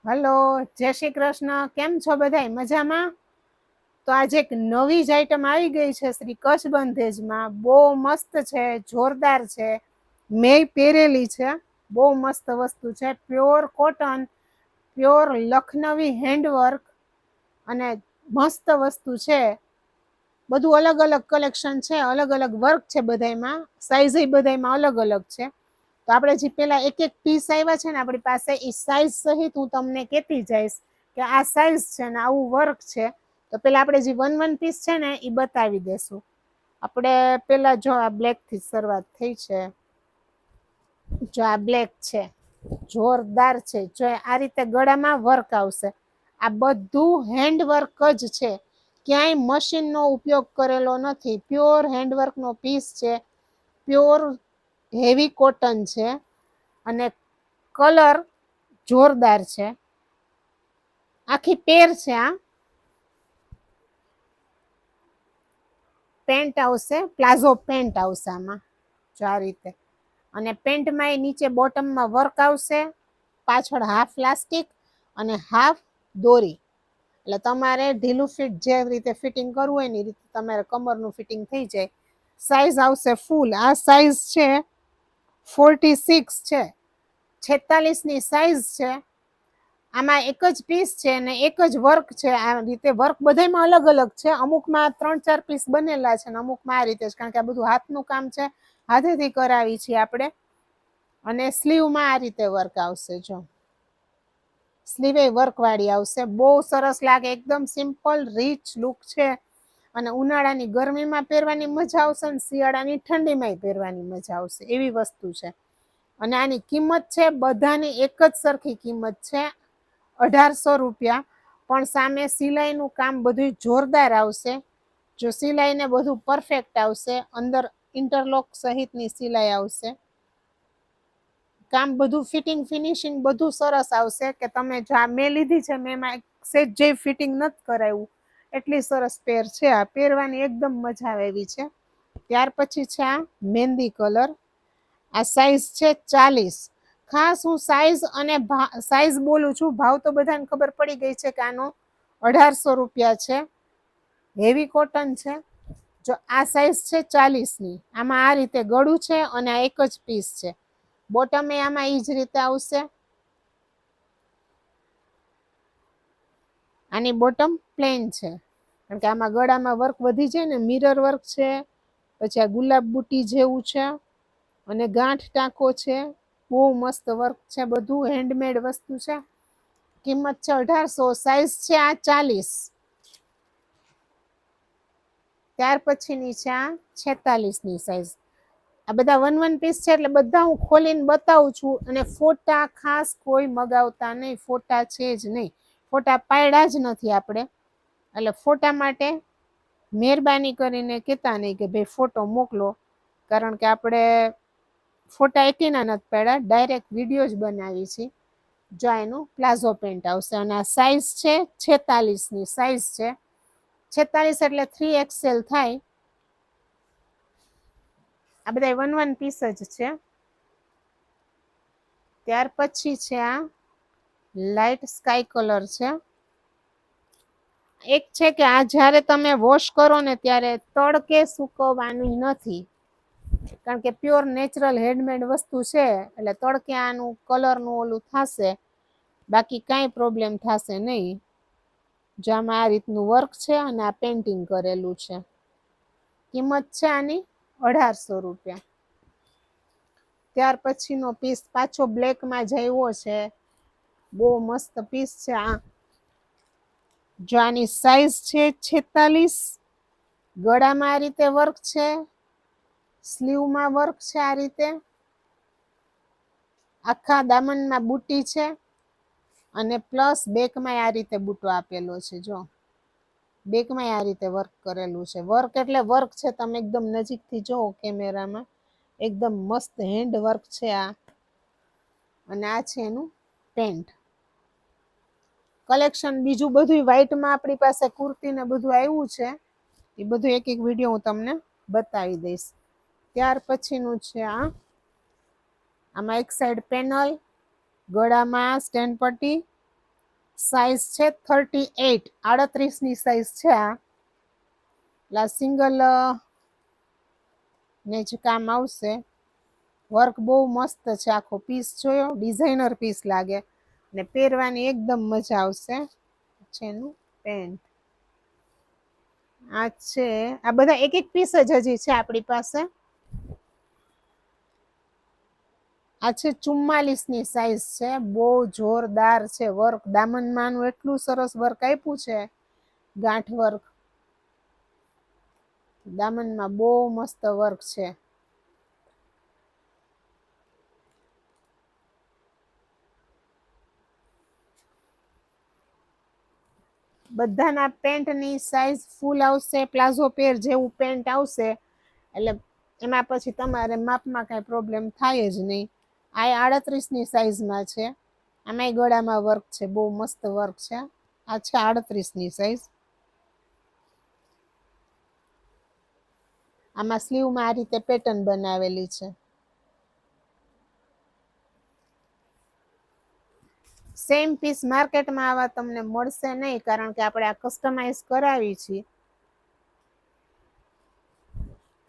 Hello, જય શ્રી કૃષ્ણ. કેમ છો બધાય? મજામાં? તો આજે એક નવી જ આઈટમ આવી ગઈ છે શ્રી કચ્છ બંધેજમાં. બહુ મસ્ત છે, જોરદાર છે. મેં પહેરેલી છે. બહુ મસ્ત વસ્તુ છે. Pure cotton, pure Lucknowi handwork અને મસ્ત વસ્તુ છે. બધું અલગ અલગ કલેક્શન છે, અલગ અલગ વર્ક છે બધાયમાં, સાઈઝ બધાયમાં અલગ અલગ છે. તો આપણે જે પેલા એક એક પીસ આવ્યા છે ને આપણી પાસે, એ સાઈઝ સહિત હું તમને કહેતી જઈશ કે આ સાઈઝ છે ને આવું વર્ક છે. તો પેલા આપણે જે વન વન પીસ છે ને એ બતાવી દેશું. આપણે પેલા જો આ બ્લેક થી શરૂઆત થઈ છે. જો આ બ્લેક છે, જોરદાર છે. જો આ રીતે ગળામાં વર્ક આવશે. આ બધું હેન્ડ વર્ક જ છે, ક્યાંય મશીનનો ઉપયોગ કરેલો નથી. પ્યોર હેન્ડવર્કનો પીસ છે, પ્યોર હેવી કોટન છે અને કલર જોરદાર છે. આખી પેર છે. આ પેન્ટ આવશે, પ્લાઝો પેન્ટ આવશે આમાં, જો આ રીતે. અને પેન્ટમાં એ નીચે બોટમમાં વર્ક આવશે, પાછળ હાફ પ્લાસ્ટિક અને હાફ દોરી. એટલે તમારે ઢીલું ફિટ જે રીતે ફિટિંગ કરવું હોય ને એ રીતે તમારે કમરનું ફિટિંગ થઈ જાય. સાઈઝ આવશે ફૂલ. આ સાઈઝ છે 46 છે, 46ની સાઈઝ છે. આમાં એક જ પીસ છે અને એક જ વર્ક છે. આ રીતે વર્ક બધાયમાં અલગ અલગ છે. અમુકમાં 3-4 પીસ બનેલા છે અને અમુકમાં આ રીતે જ, કારણ કે આ બધું હાથનું કામ છે, હાથેથી કરાવી છીએ આપણે. અને સ્લીવમાં આ રીતે વર્ક આવશે. જો સ્લીવે વર્ક વાળી આવશે. બહુ સરસ લાગે, એકદમ સિમ્પલ રીચ લુક છે. અને ઉનાળાની ગરમીમાં પહેરવાની મજા આવશે અને શિયાળાની ઠંડીમાંય પહેરવાની મજા આવશે, એવી વસ્તુ છે. અને આની કિંમત છે, બધાની એક જ સરખી કિંમત છે, 1800 રૂપિયા. પણ સામે સિલાઈનું કામ બધું જોરદાર આવશે. જો સિલાઈને બધું પરફેક્ટ આવશે, અંદર ઇન્ટરલોક સહિતની સિલાઈ આવશે. કામ બધું ફિટિંગ ફિનિશિંગ બધું સરસ આવશે. કે તમે જો આ મેં લીધી છે, મેં એમાં સેજ જે ફિટિંગ નથી કરાવ્યું, એટલી સરસ પેર છે. આ પહેરવાની એકદમ મજા આવે એવી છે. ત્યાર પછી છે આ મહેંદી કલર. આ સાઈઝ છે 40. ખાસ હું સાઈઝ અને સાઈઝ બોલું છું, ભાવ તો બધાને ખબર પડી ગઈ છે કે આનો 1800 રૂપિયા છે. હેવી કોટન છે. જો આ સાઈઝ છે 40ની. આમાં આ રીતે ગળું છે અને આ એક જ પીસ છે. બોટમ એ આમાં ઈ જ રીતે આવશે. આની બોટમ પ્લેન છે, કારણ કે આમાં ગળામાં વર્ક વધી જાય ને, મિરર વર્ક છે, પછી આ ગુલાબ બુટી જેવું છે અને ગાંઠ ટાંકો છે. બહુ મસ્ત વર્ક છે, બધું હેન્ડમેડ વસ્તુ છે. કિંમત છે 1800. સાઈઝ છે આ 40. ત્યાર પછીની છે આ 46ની સાઈઝ. આ બધા વન વન પીસ છે, એટલે બધા હું ખોલીને બતાવું છું. અને ફોટા ખાસ કોઈ મગાવતા નહીં, ફોટા છે જ નહીં. ફોટા પાડ્યા જ નથી આપણે, એટલે ફોટા માટે મહેરબાની કરીને કહેતા નહીં કે ભાઈ ફોટો મોકલો, કારણ કે આપણે ફોટા એકેયના નથી પાડ્યા, ડાયરેક્ટ વિડીયો જ બનાવી છીએ. જો એનું પ્લાઝો પેન્ટ આવશે અને આ સાઈઝ છે 46ની સાઈઝ છે. 46 એટલે 3XL થાય. આ બધા વન વન પીસ જ છે. ત્યાર પછી છે આ લાઈટ સ્કાય કલર છે. એક છે કે આ જ્યારે તમે વોશ કરો ને ત્યારે તડકે સૂકવવાનું નથી, કારણ કે પ્યોર નેચરલ હેન્ડમેડ વસ્તુ છે, એટલે તડકે આનું કલરનું ઓલું થશે, બાકી કાંઈ પ્રોબ્લેમ થશે નહીં. જો આમાં આ રીતનું વર્ક છે અને આ પેન્ટિંગ કરેલું છે. કિંમત છે આની 1800 રૂપિયા. ત્યાર પછીનો પીસ પાછો બ્લેકમાં જ આવ્યો છે. બહુ મસ્ત પીસ છે આ. જો આની સાઈઝ છે 46. ગળામાં આ રીતે વર્ક છે, સ્લીવમાં વર્ક છે આ રીતે, આખા દામનમાં બુટી છે અને પ્લસ બેકમાં આ રીતે બુટો આપેલો છે. જો બેકમાં આ રીતે વર્ક કરેલું છે. વર્ક એટલે વર્ક છે, તમે એકદમ નજીકથી જોવો કેમેરામાં, એકદમ મસ્ત હેન્ડ વર્ક છે આ. અને આ છે એનું પેન્ટ કલેક્શન. બીજું બધું વ્હાઈટમાં આપણી પાસે કુર્તી ને બધું આવ્યું છે, એ બધું એક એક વિડીયો હું તમને બતાવી દઈશ. ત્યાર પછીનું છે આ. આમાં એક સાઈડ પેનલ, ગળામાં સ્ટેન્ડ પટ્ટી સાઈઝ છે 38, 38ની સાઈઝ છે આ સિંગલ ને જ કામ આવશે. વર્ક બહુ મસ્ત છે, આખો પીસ જોયો, ડિઝાઇનર પીસ લાગે ને પહેરવાની એકદમ મજા આવશે. છે એનું પેન્ટ. આ છે, આ બધા એક એક પીસ જ હજી છે આપણી પાસે. આ છે 44ની સાઈઝ છે, બહુ જોરદાર છે વર્ક. દામનમાંનું એટલું સરસ વર્ક આપ્યું છે, ગાંઠ વર્ક. દામનમાં બહુ મસ્ત વર્ક છે. બધાના પેન્ટની સાઈઝ ફૂલ આવશે, પ્લાઝો પેર જેવું પેન્ટ આવશે, એટલે એમાં પછી તમારે માપમાં કાંઈ પ્રોબ્લેમ થાય જ નહીં. આ 38ની સાઈઝમાં છે, આમાંય ગળામાં વર્ક છે, બહુ મસ્ત વર્ક છે. આ છે 38ની સાઈઝ. આમાં સ્લીવમાં આ રીતે પેટર્ન બનાવેલી છે. સેમ પીસ માર્કેટમાં આવા તમને મળશે નહીં, કારણ કે આપણે આ કસ્ટમાઇઝ કરાવી છીએ.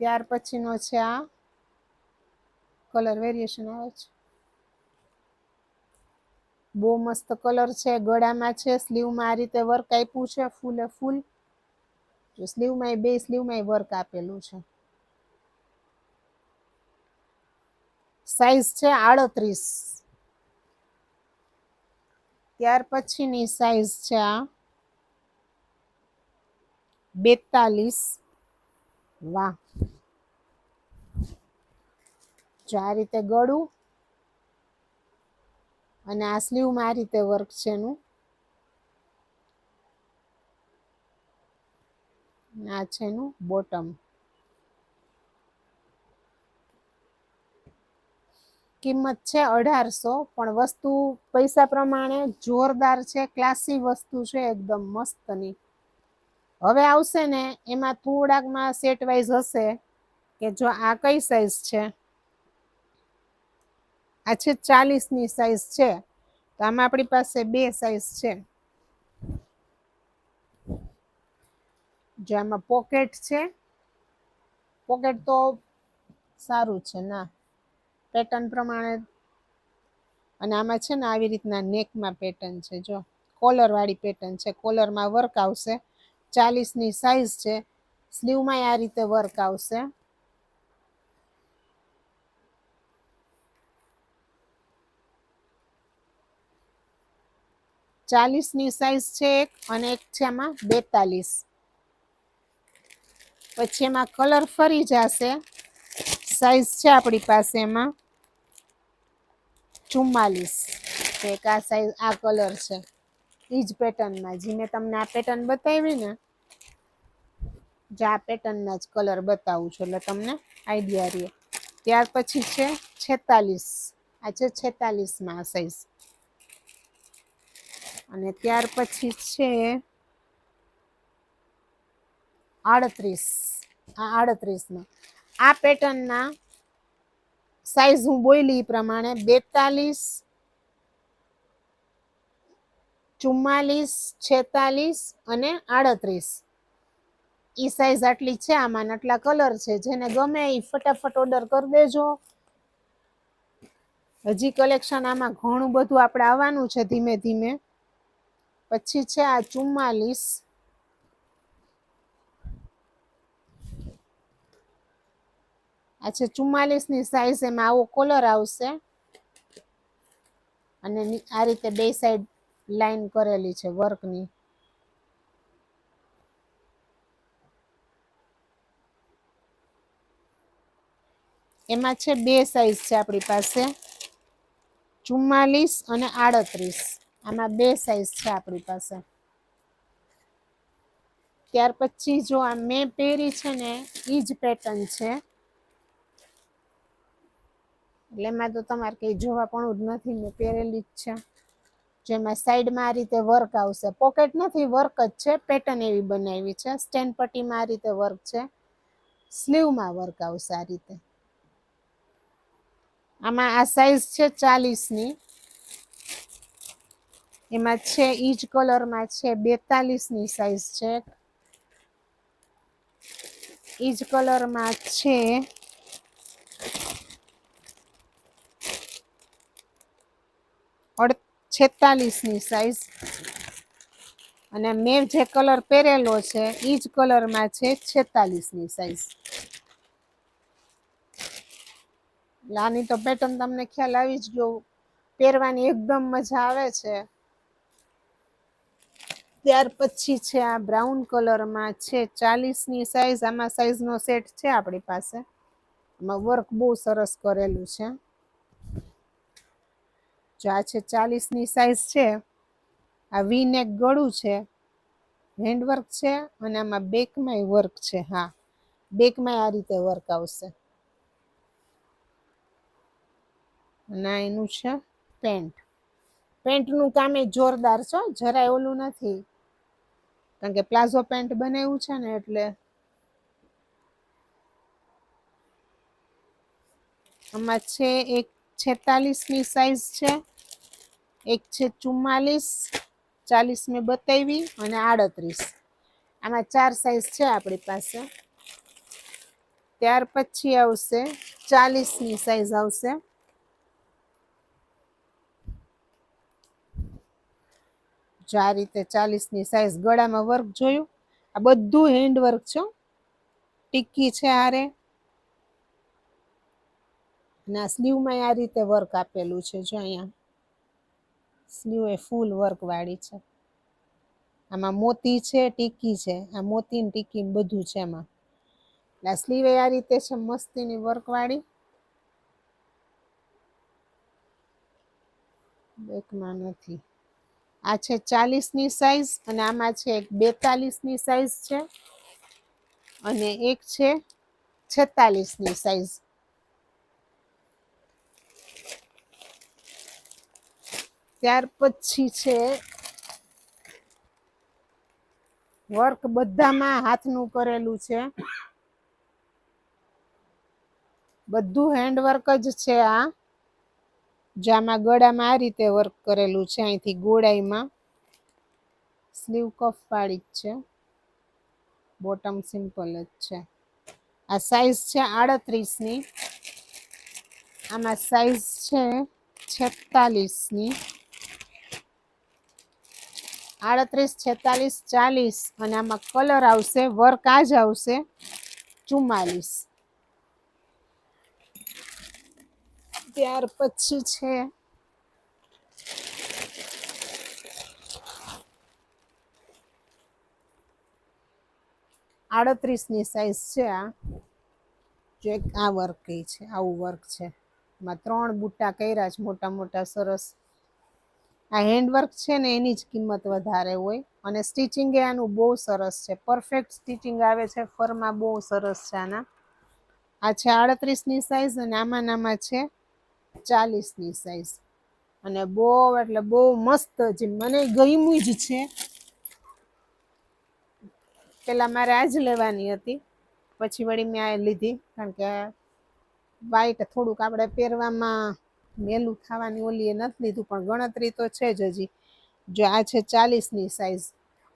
ત્યાર પછીનો છે આ કલર વેરિએશન આવે છે, બહુ મસ્ત કલર છે. ગળામાં છે, સ્લીવમાં આ રીતે વર્ક આપ્યું છે, ફૂલે ફૂલ. સ્લીવમાં બે સ્લીવમાં વર્ક આપેલું છે. સાઈઝ છે 38. ત્યાર પછીની સાઈઝ છે આ 42. વાહ, જો આ રીતે ગળું અને આ સ્લીવમાં આ રીતે વર્ક છે એનું. આ છે એનું બોટમ. કિંમત છે 1800, પણ વસ્તુ પૈસા પ્રમાણે જોરદાર છે, ક્લાસી વસ્તુ છે, એકદમ મસ્તની. હવે આવશે ને એમાં થોડાકમાં સેટ વાઇઝ હશે કે જો આ કઈ સાઈઝ છે, આ છે 40ની સાઈઝ છે, તો આમાં આપણી પાસે બે સાઈઝ છે. જો આમાં પોકેટ છે, પોકેટ તો સારું છે ના, પેટર્ન પ્રમાણે. અને આમાં છે ને આવી રીતના નેકમાં પેટર્ન છે, જો કોલર વાળી પેટર્ન છે, કોલરમાં વર્ક આવશે. 40ની સાઈઝ છે, સ્લીવમાં આ રીતે વર્ક આવશે. ચાલીસની સાઈઝ છે એક, અને એક છે આમાં 42. પછી એમાં કલર ફરી જશે. સાઈઝ છે આપણી પાસે એમાં 44. એક આ સાઈઝ, આ કલર છે, ઈ જ પેટર્નમાં જે મેં તમને આ પેટર્ન બતાવી ને, જે આ પેટર્નના જ કલર બતાવું છું, એટલે તમને આઈડિયા રહે. ત્યાર પછી છે 46. આ છે 46માં આ સાઈઝ. અને ત્યાર પછી છે 38. આ 38માં આ પેટર્નના સાઈઝ હું બોલી એ પ્રમાણે 42, 44, 46 અને 38. ઈ સાઈઝ આટલી છે. આમાં આટલા કલર છે, જેને ગમે એ ફટાફટ ઓર્ડર કરી દેજો. હજી કલેક્શન આમાં ઘણું બધું આપણે આવવાનું છે ધીમે ધીમે. પછી છે આ 44. આ છે 44ની સાઈઝ. એમાં આવો કોલર આવશે અને આ રીતે બે સાઈડ લાઈન કરેલી છે વર્કની. એમાં છે બે સાઈઝ છે આપણી પાસે, 44 અને 38. આમાં બે સાઈઝ છે આપણી પાસે. ત્યાર પછી જો આ મેં પહેરી છે ને ઈ જ પેટર્ન છે, એટલે એમાં તો તમારે કંઈ જોવા પણ જ નથી, મેં પહેરેલી જ છે. જેમાં સાઈડમાં આ રીતે વર્ક આવશે. પોકેટ નથી, વર્ક જ છે, પેટર્ન એવી બનાવી છે. સ્ટેન પટ્ટીમાં આ રીતે વર્ક છે, સ્લીવમાં વર્ક આવશે આ રીતે. આમાં આ સાઈઝ છે 40ની. એમાં છે ઈ જ કલરમાં છે 42ની સાઈઝ છે, ઈ જ કલરમાં છે 46ની સાઈઝ, અને મેં જે કલર પહેરેલો છે ઈ જ કલરમાં છે 46ની સાઈઝ. આની તો પેટર્ન તમને ખ્યાલ આવી જ ગયો, પહેરવાની એકદમ મજા આવે છે. ત્યાર પછી છે આ બ્રાઉન કલરમાં છે 40ની સાઈઝ. આમાં સાઈઝનો સેટ છે આપણી પાસે. આમાં વર્ક બહુ સરસ કરેલું છે. જો આ છે 40ની સાઈઝ છે. આ વી નેક ગળું છે, હેન્ડવર્ક છે, અને આમાં બેકમાંય વર્ક છે. હા, બેકમાં આ રીતે વર્ક આવશે. અને એનું છે પેન્ટ. પેન્ટનું કામ એ જોરદાર છે, જરાય ઓલું નથી, કારણ કે પ્લાઝો પેન્ટ બનાવ્યું છે ને એટલે. આમાં છે એક 46ની સાઈઝ છે, એક છે 44, 40 મેં બતાવી, અને 38. આમાં 4 સાઈઝ છે આપણી પાસે. ત્યાર પછી આવશે 40ની સાઈઝ આવશે. જો આ રીતે 40ની સાઈઝ. ગળામાં વર્ક જોયું, આ બધું હેન્ડ વર્ક છે, ટિક્કી છે આરે, અને આ સ્લીવમાં આ રીતે વર્ક આપેલું છે. જો અહીંયા સ્લીવ એ ફૂલ વર્ક વાળી છે. આમાં મોતી છે, ટીકી છે, આ મોતી ને ટીકી બધું છે એમાં. આ સ્લીવ આ રીતે છે મસ્તીની વર્ક વાળી. બેકમાં નથી. આ છે 40ની સાઈઝ, અને આમાં છે એક 42ની સાઈઝ છે, અને એક છે 46ની સાઈઝ. ત્યાર પછી છે વર્ક બધામાં હાથનું કરેલું છે, બધું હેન્ડવર્ક જ છે. આ જામાં ગળામાં આ રીતે વર્ક કરેલું છે, અહીંથી ગોળાઈમાં. સ્લીવ કફ વાળી જ છે, બોટમ સિમ્પલ જ છે. આ સાઈઝ છે 38ની. આમાં સાઈઝ છે 46ની. 38, 46, 40, અને આમાં કલર આવશે, વર્ક આ જ આવશે 44. ત્યાર પછી છે 38ની સાઈઝ છે. આ જો એક આ વર્ક છે, આવું વર્ક છે. એમાં 3 બુટ્ટા કર્યા છે મોટા મોટા સરસ. આ હેન્ડવર્ક છે ને એની જ કિંમત વધારે હોય, અને સ્ટિચિંગ એ આનું બહુ સરસ છે, પરફેક્ટ સ્ટિચિંગ આવે છે. ફરમાં બહુ સરસ છે આના. આ છે 38ની સાઈઝ, અને આમાં છે 40ની સાઈઝ. અને બહુ એટલે બહુ મસ્ત, જે મને ગમ્યું જ છે. પેલા મારે આ જ લેવાની હતી, પછી વળી મેં આ લીધી, કારણ કે વાઈટ થોડુંક આપણે પહેરવામાં મેલું થવાની ઓલી એ નથી લીધું, પણ ગણતરી તો છે જ હજી. જો આ છે 40ની સાઈઝ.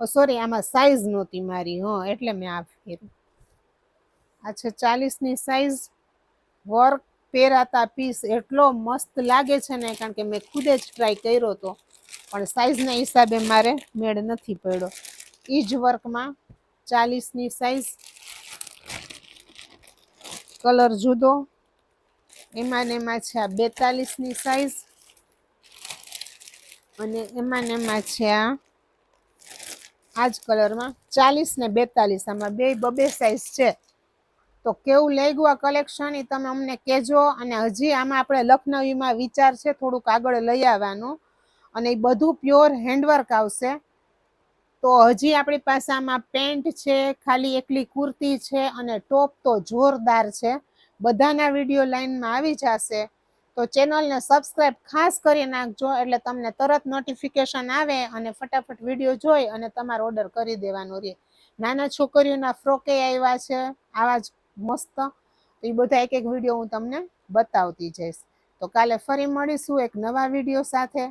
સોરી, આમાં સાઈઝ નહોતી મારી, એટલે મેં આ પહેર્યું. આ છે 40ની સાઈઝ. વર્ક પહેરાતા પીસ એટલો મસ્ત લાગે છે ને, કારણ કે મેં ખુદ જ ટ્રાય કર્યો હતો, પણ સાઈઝના હિસાબે મારે મેળ નથી પડ્યો. ઈ જ વર્કમાં 40ની સાઈઝ, કલર જુદો. એમાં ને એમાં છે આ 42ની સાઈઝ, અને એમાં ને એમાં છે આ જ કલરમાં 40 ને 42. આમાં બે સાઈઝ છે. તો કેવું લાગ્યું આ કલેક્શન એ તમે અમને કહેજો. અને હજી આમાં આપણે લખનવીમાં વિચાર છે થોડુંક આગળ લઈ આવવાનું, અને એ બધું પ્યોર હેન્ડવર્ક આવશે. તો હજી આપણી પાસે આમાં પેન્ટ છે, ખાલી એકલી કુર્તી છે, અને ટોપ તો જોરદાર છે. બધાના વિડીયો લાઈનમાં આવી જશે. તો ચેનલને સબસ્ક્રાઈબ ખાસ કરી નાખજો, એટલે તમને તરત નોટિફિકેશન આવે, અને ફટાફટ વિડીયો જોઈ અને તમારો ઓર્ડર કરી દેવાનો રહે. નાના છોકરીઓના ફ્રોકે આવ્યા છે આવા જ મસ્ત. તો એ બધા એક એક વિડીયો હું તમને બતાવતી જઈશ. તો કાલે ફરી મળીશું એક નવા વિડીયો સાથે.